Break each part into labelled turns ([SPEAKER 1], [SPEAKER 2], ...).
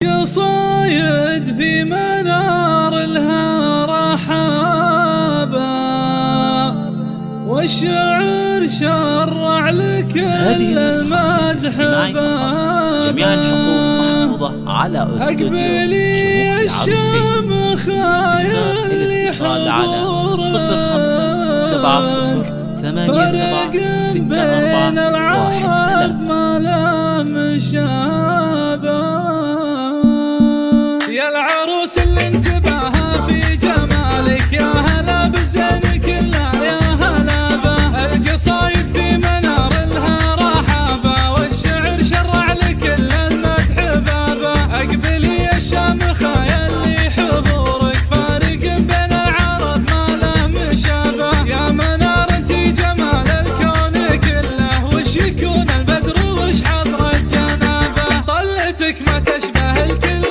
[SPEAKER 1] قصايد في منار الها رحابا، والشعر شرع لكل المدح بابا.
[SPEAKER 2] جميع الحقوق محفوظة على استوديو شموخ العروسين. استفسار الاتصال على 0570
[SPEAKER 1] يا العروس اللي انتباهها في جمالك، يا هلا بالزين كله يا هلا به. القصايد في منار لها رحابة، والشعر شرع لكل المدح بابا. اقبلي يا الشامخة يلي حضورك فارق بين العرب ما له مشابه. يا منار انتي جمال الكون كله، وش يكون البدر وش حضر الجنابة. طلتك ما تشبه الكل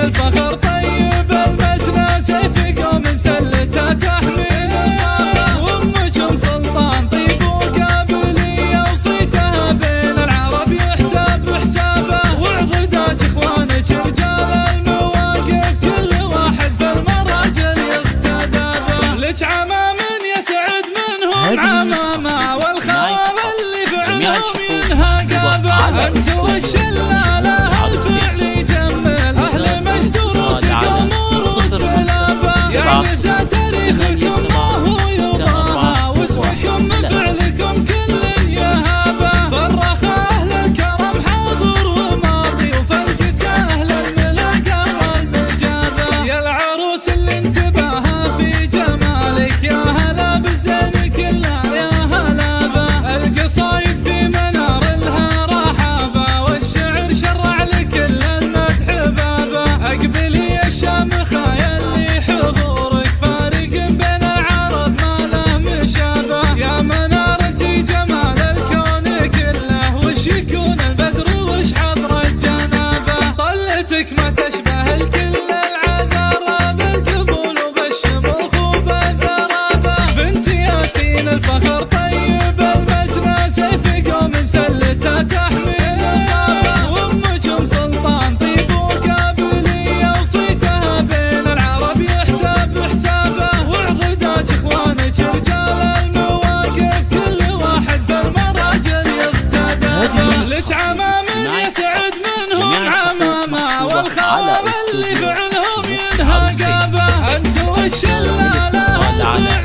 [SPEAKER 1] الفخر طيب المجنى، سيف قوم سلته تحمل صابه. وامكم سلطان طيب وقابليه، وصيتها بين العرب يحسب حسابه. وعضدات اخوانك رجال المواقف، كل واحد في المراجل يقتدى به. لك عمام يسعد منهم عمامه، والخوام اللي فعلهم ينهى قابه. انت والشلاله الفعل يجمل اهل مجدور وامور والسلابه. يا نساء تاريخكم ما هو يضاهى، واسمكم بفعلكم كل يهابه. فرخ اهل الكرم حاضر وماضي، وفرق سهل الملاقى والمجابه. يا العروس اللي انتباهها في جمالك، يا هلا بالزين كله يا هلا به. القصايد في منار لها رحابه، والشعر شرع لكل المدح بابا. اقبلي يا الشامخة يلي حضورك فارق بين العرب ما له مشابه. يا منار انتي جمال الكون كله، وش يكون البدر وش حضر الجنابة. طلتك ما تشبه الكل العذارى، بالقبول وبالشموخ وبالذرابة. بنت ياسين الفخر طيب المجنى، سيف قوم سلته تحمل صابه. وامكم سلطان طيب وقابليه، وصيتها بين العرب يحسب حسابه. وعضدات اخوانك رجال المواقف، كل واحد في المراجل يقتدى به. لك عمام يسعد منهم عمامه، والخوام اللي فعلهم ينهى قابه. انت والشلاله الفعل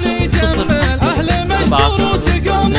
[SPEAKER 1] يجمل اهل مجدور وسقوم